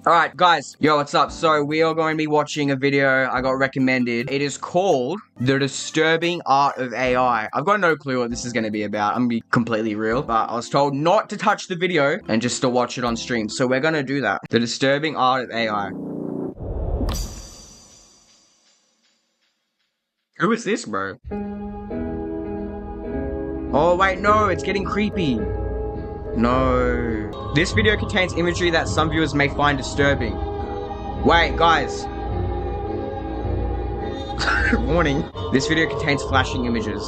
Alright, guys, yo, what's up? So, we are going to be watching a video I got recommended. It is called The Disturbing Art of AI. I've got no clue what this is going to be about. I'm going to be completely real, but I was told not to touch the video and just to watch it on stream. So, we're going to do that. The Disturbing Art of AI. Who is this, bro? Oh, wait, no, it's getting creepy. No. This video contains imagery that some viewers may find disturbing. Wait, guys. Warning. This video contains flashing images.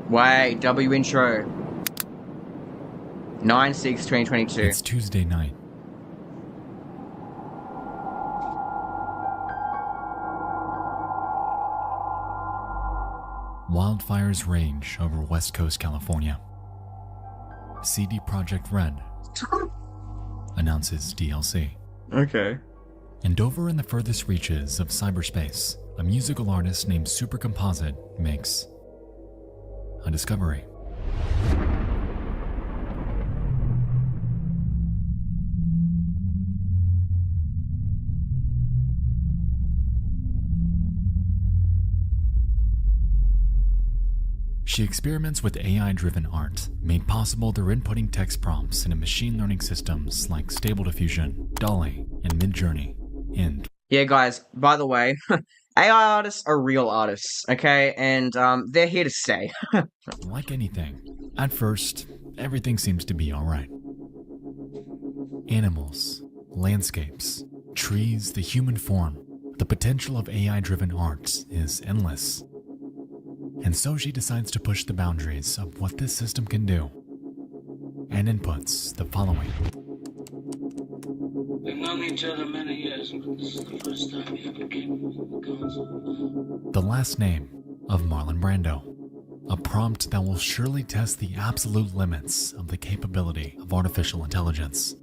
Wait, W intro. 9/6/2022. It's Tuesday night. Wildfires rage over West Coast California. CD Projekt Red announces DLC. Okay. And over in the furthest reaches of cyberspace, a musical artist named Supercomposite makes a discovery. She experiments with AI-driven art, made possible through inputting text prompts into machine learning systems like Stable Diffusion, DALL-E, and Midjourney. And Yeah, guys, by the way, AI artists are real artists, okay? And they're here to stay. like anything, at first, everything seems to be alright. Animals, landscapes, trees, the human form, the potential of AI-driven art is endless. And so she decides to push the boundaries of what this system can do, and inputs the following. We've known each other many years, but this is the first time you ever came from the console. The last name of Marlon Brando, a prompt that will surely test the absolute limits of the capability of artificial intelligence.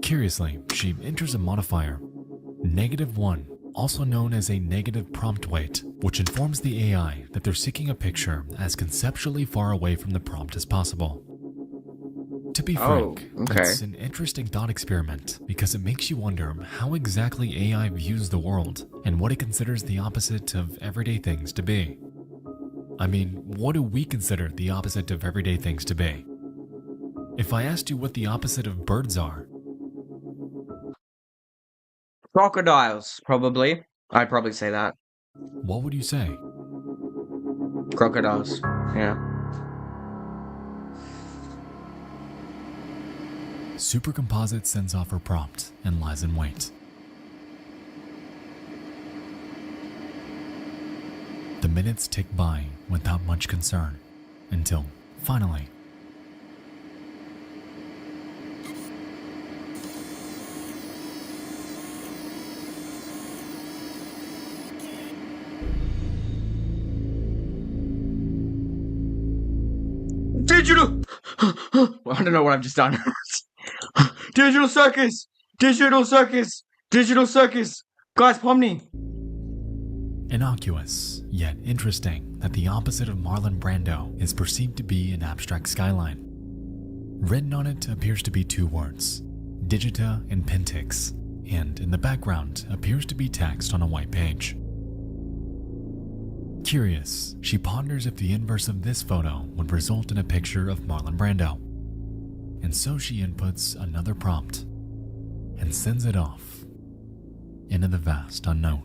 Curiously, she enters a modifier, -1, also known as a negative prompt weight, which informs the AI that they're seeking a picture as conceptually far away from the prompt as possible. To be frank, okay. It's an interesting thought experiment because it makes you wonder how exactly AI views the world and what it considers the opposite of everyday things to be. I mean, what do we consider the opposite of everyday things to be? If I asked you what the opposite of birds are, Crocodiles, probably. I'd probably say that. what would you say? Crocodiles, yeah. Supercomposite sends off her prompt and lies in wait. The minutes tick by without much concern, until, finally, Digital! Well, I don't know what I've just done. Digital circus! Digital circus! Digital circus! Guys, Pomni! innocuous, yet interesting that the opposite of Marlon Brando is perceived to be an abstract skyline. Written on it appears to be 2 words, Digita and Pentix, and in the background appears to be text on a white page. Curious, she ponders if the inverse of this photo would result in a picture of Marlon Brando. And so she inputs another prompt and sends it off into the vast unknown.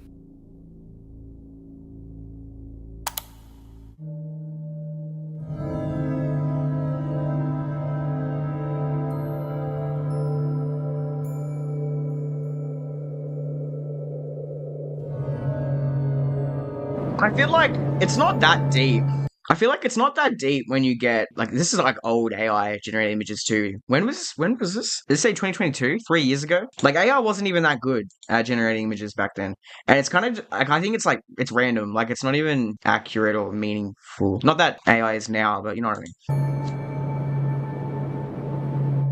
I feel like it's not that deep. I feel like it's not that deep when you get, like, this is like old AI generated images too. When was this? Did it say 2022? 3 years ago? Like, AI wasn't even that good at generating images back then. And it's kind of, like, I think it's like, it's random. Like, it's not even accurate or meaningful. Not that AI is now, but you know what I mean.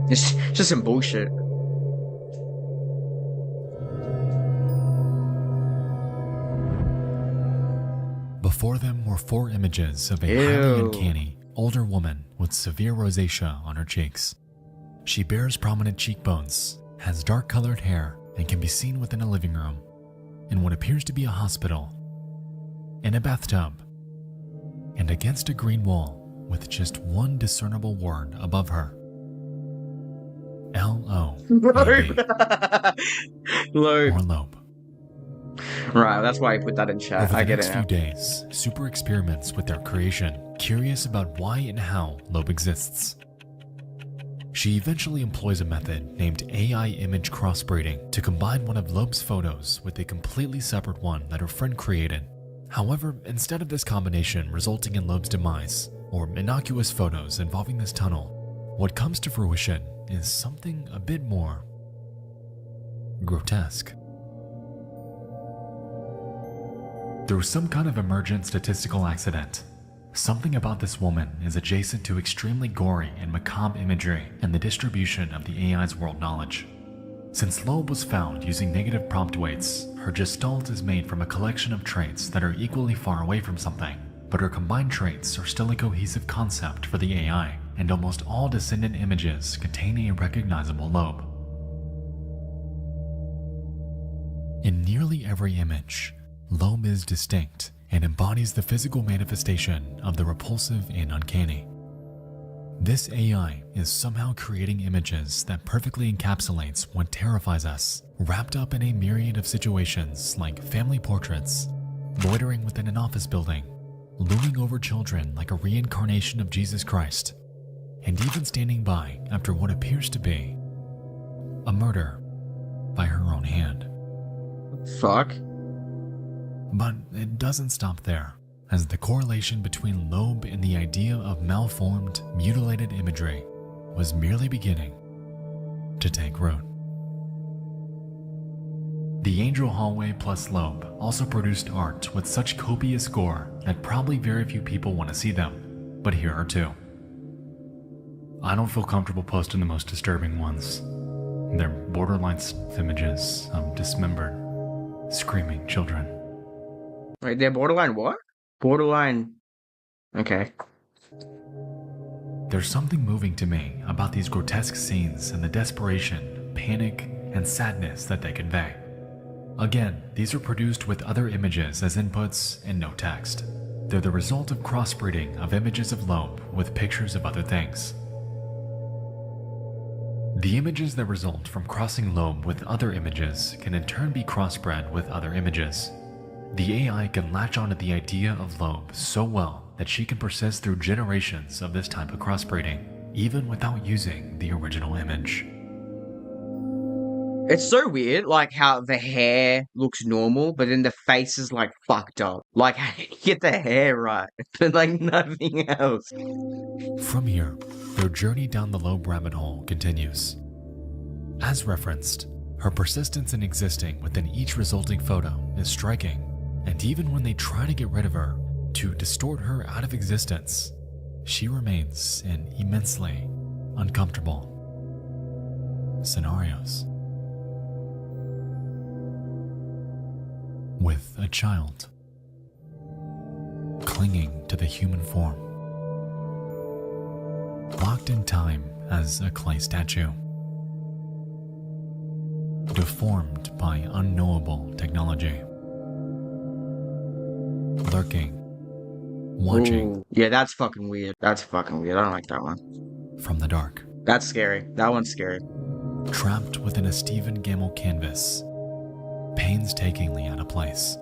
It's just some bullshit. Before them were 4 images of a highly uncanny, older woman with severe rosacea on her cheeks. She bears prominent cheekbones, has dark-colored hair, and can be seen within a living room, in what appears to be a hospital, in a bathtub, and against a green wall with just one discernible word above her. L-O-A-B. Loab. Or Loab. Right, that's why I put that in chat. Over the I get next it few now. days, Super experiments with their creation, curious about why and how Loab exists. She eventually employs a method named AI image crossbreeding to combine one of Loab's photos with a completely separate one that her friend created. However, instead of this combination resulting in Loab's demise, or innocuous photos involving this tunnel, what comes to fruition is something a bit more grotesque. Through some kind of emergent statistical accident, something about this woman is adjacent to extremely gory and macabre imagery and the distribution of the AI's world knowledge. Since Loab was found using negative prompt weights, her gestalt is made from a collection of traits that are equally far away from something, but her combined traits are still a cohesive concept for the AI, and almost all descendant images contain a recognizable Loab. In nearly every image, Loab is distinct and embodies the physical manifestation of the repulsive and uncanny. This AI is somehow creating images that perfectly encapsulates what terrifies us, wrapped up in a myriad of situations like family portraits, loitering within an office building, looming over children like a reincarnation of Jesus Christ, and even standing by after what appears to be a murder by her own hand. Fuck. But it doesn't stop there, as the correlation between Loab and the idea of malformed, mutilated imagery was merely beginning to take root. The Angel Hallway plus Loab also produced art with such copious gore that probably very few people want to see them, but here are 2. I don't feel comfortable posting the most disturbing ones. They're borderline images of dismembered, screaming children. Wait, they're borderline what? Borderline. Okay. There's something moving to me about these grotesque scenes and the desperation, panic, and sadness that they convey. Again, these are produced with other images as inputs and no text. They're the result of crossbreeding of images of Loab with pictures of other things. The images that result from crossing Loab with other images can in turn be crossbred with other images. The AI can latch onto the idea of Loab so well that she can persist through generations of this type of crossbreeding, even without using the original image. It's so weird, like how the hair looks normal, but then the face is like fucked up. Like, how do you get the hair right, but like nothing else? From here, their journey down the Loab rabbit hole continues. As referenced, her persistence in existing within each resulting photo is striking, and even when they try to get rid of her, to distort her out of existence, she remains in immensely uncomfortable scenarios. With a child clinging to the human form, locked in time as a clay statue, deformed by unknowable technology, lurking, watching. Ooh. Yeah, that's fucking weird. That's fucking weird. I don't like that one. From the dark, That's scary. That one's scary. trapped within a Stephen Gamble canvas, painstakingly out of place,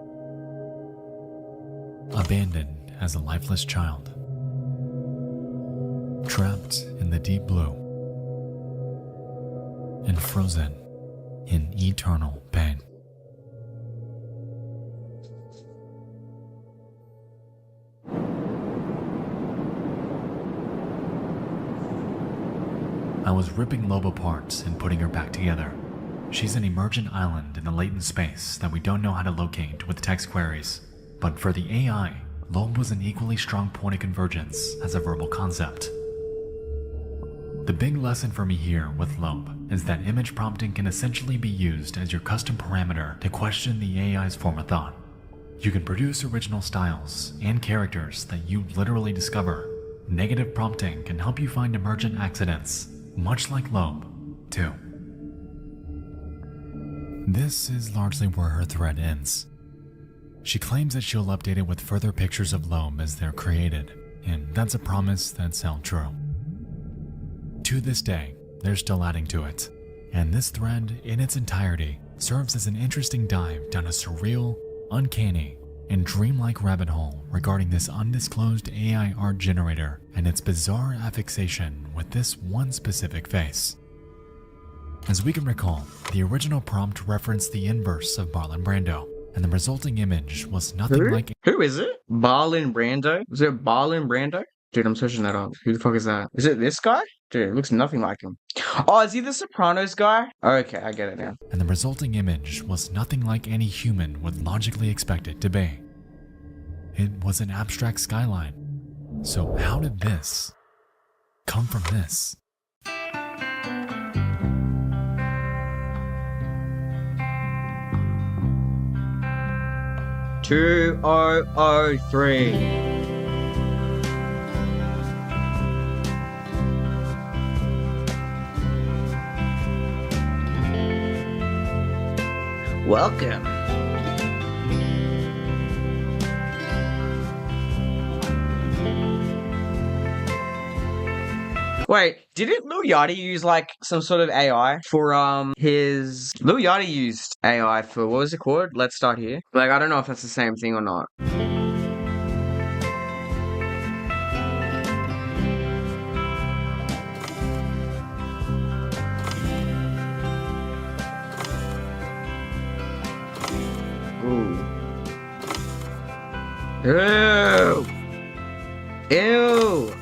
abandoned as a lifeless child, trapped in the deep blue, and frozen in eternal pain. I was ripping Loab apart and putting her back together. She's an emergent island in the latent space that we don't know how to locate with text queries. But for the AI, Loab was an equally strong point of convergence as a verbal concept. The big lesson for me here with Loab is that image prompting can essentially be used as your custom parameter to question the AI's form of thought. You can produce original styles and characters that you literally discover. Negative prompting can help you find emergent accidents, much like Loab, too. This is largely where her thread ends. She claims that she'll update it with further pictures of Loab as they're created, and that's a promise that's held true. To this day, they're still adding to it, and this thread, in its entirety, serves as an interesting dive down a surreal, uncanny, and dreamlike rabbit hole regarding this undisclosed AI art generator and its bizarre affixation with this one specific face. As we can recall, the original prompt referenced the inverse of Marlon Brando, and the resulting image was nothing like— Who is it? Marlon Brando? Is it Marlon Brando? Dude, I'm searching that up. Who the fuck is that? Is it this guy? Dude, it looks nothing like him. Oh, is he the Sopranos guy? Okay, I get it now. And the resulting image was nothing like any human would logically expect it to be. It was an abstract skyline. So how did this come from this? 2003. Welcome. Wait, didn't Lil Yachty use like some sort of AI for his Lil Yachty used AI for what was it called? Let's Start Here. Like I don't know if that's the same thing or not. Ooh. Ew. Ew.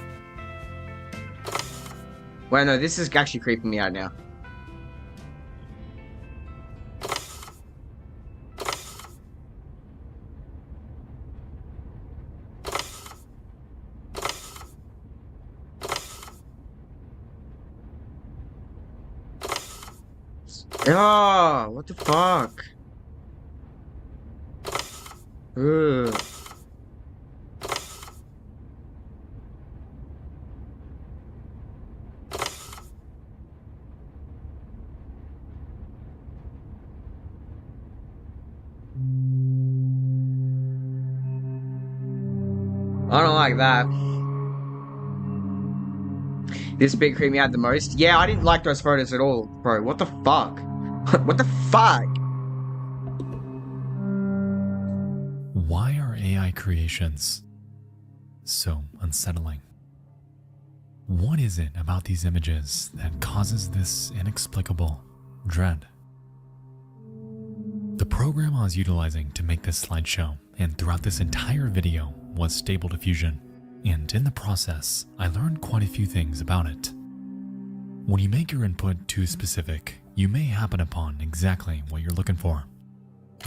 Wait, no, this is actually creeping me out now. Oh, what the fuck? Ugh. I don't like that. This bit creeped me out the most. Yeah, I didn't like those photos at all, bro. What the fuck? What the fuck? Why are AI creations so unsettling? What is it about these images that causes this inexplicable dread? The program I was utilizing to make this slideshow and throughout this entire video was Stable Diffusion, and in the process, I learned quite a few things about it. When you make your input too specific, you may happen upon exactly what you're looking for.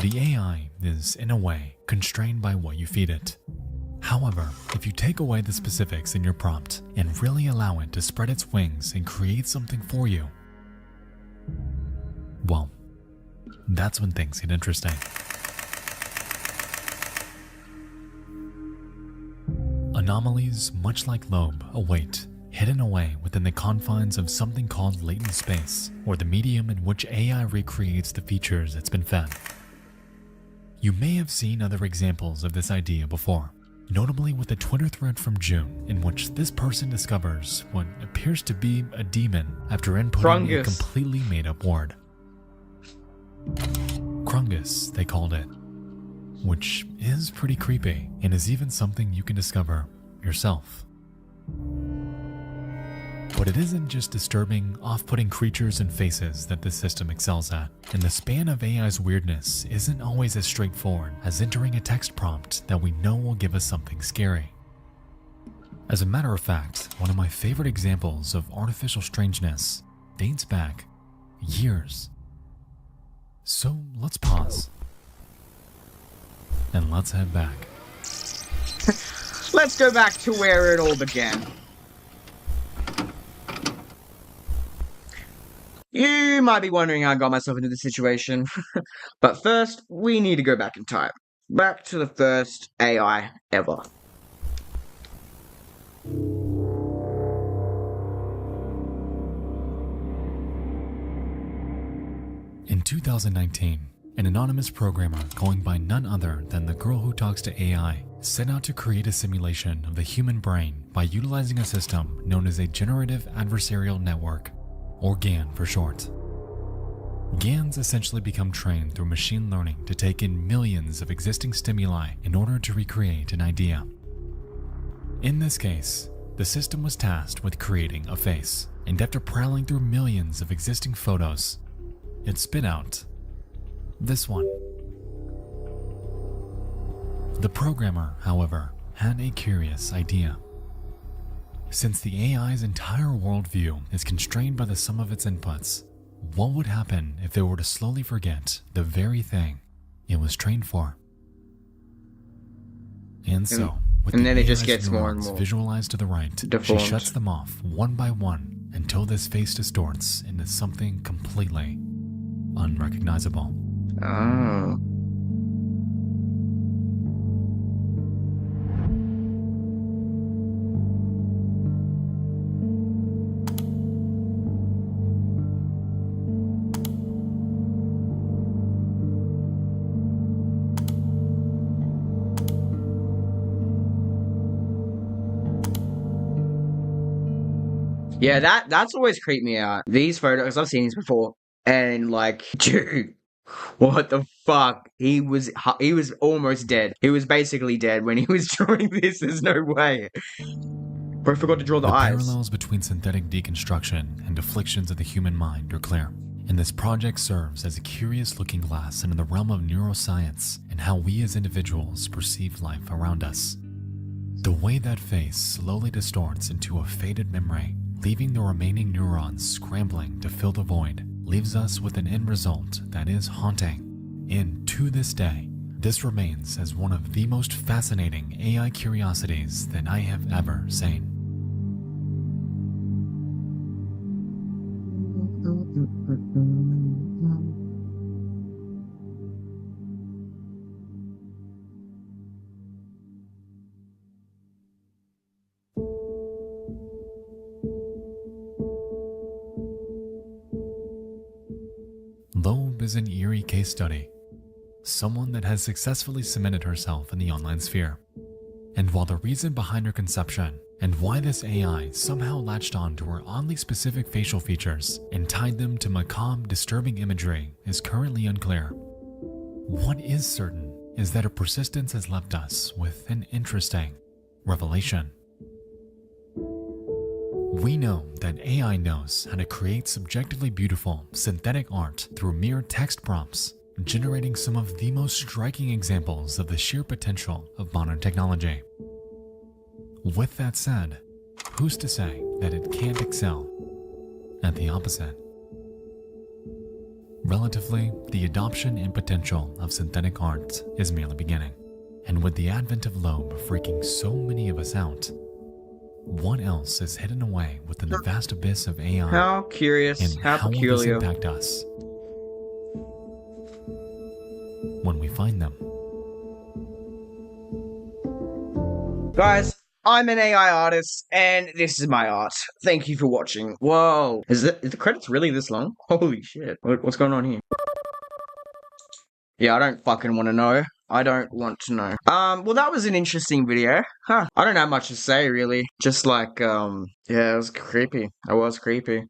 The AI is, in a way, constrained by what you feed it. However, if you take away the specifics in your prompt and really allow it to spread its wings and create something for you, well, that's when things get interesting. Anomalies, much like Loab, await, hidden away within the confines of something called latent space, or the medium in which AI recreates the features it's been fed. You may have seen other examples of this idea before, notably with a Twitter thread from June in which this person discovers what appears to be a demon after inputting a completely made-up word. Krungus, they called it, which is pretty creepy and is even something you can discover yourself. But it isn't just disturbing, off-putting creatures and faces that this system excels at, and the span of AI's weirdness isn't always as straightforward as entering a text prompt that we know will give us something scary. As a matter of fact, one of my favorite examples of artificial strangeness dates back years. So let's pause. And let's head back. Let's go back to where it all began. You might be wondering how I got myself into this situation, but first, we need to go back in time. back to the first AI ever. In 2019, an anonymous programmer going by none other than the girl who talks to AI set out to create a simulation of the human brain by utilizing a system known as a Generative Adversarial Network, or GAN for short. GANs essentially become trained through machine learning to take in millions of existing stimuli in order to recreate an idea. In this case, the system was tasked with creating a face, and after prowling through millions of existing photos, it spit out this one. The programmer, however, had a curious idea. Since the AI's entire worldview is constrained by the sum of its inputs, what would happen if it were to slowly forget the very thing it was trained for? And so, with and the then it just AI's gets more and neurons more visualized to the right, deformed. she shuts them off one by one until this face distorts into something completely unrecognizable. Oh. Yeah, that's always creeped me out. These photos, I've seen these before, and like, dude, what the fuck? He was almost dead. He was basically dead when he was drawing this. There's no way. But I forgot to draw the eyes. Parallels between synthetic deconstruction and afflictions of the human mind are clear, and this project serves as a curious looking glass into the realm of neuroscience and how we as individuals perceive life around us. The way that face slowly distorts into a faded memory, leaving the remaining neurons scrambling to fill the void, leaves us with an end result that is haunting. And to this day, this remains as one of the most fascinating AI curiosities that I have ever seen. Loab is an eerie case study, someone that has successfully cemented herself in the online sphere. And while the reason behind her conception and why this AI somehow latched on to her oddly specific facial features and tied them to macabre, disturbing imagery is currently unclear, what is certain is that her persistence has left us with an interesting revelation. We know that AI knows how to create subjectively beautiful synthetic art through mere text prompts, generating some of the most striking examples of the sheer potential of modern technology. With that said, who's to say that it can't excel at the opposite? Relatively, the adoption and potential of synthetic art is merely beginning, and with the advent of Loab freaking so many of us out, what else is hidden away within the vast abyss of AI? How curious, And how how will this peculiar. impact us when we find them? Guys, I'm an AI artist, and this is my art. Thank you for watching. Whoa. Is the credits really this long? Holy shit. What's going on here? Yeah, I don't fucking want to know. I don't want to know. Well, that was an interesting video. Huh. I don't have much to say, really. Just like, yeah, it was creepy. It was creepy.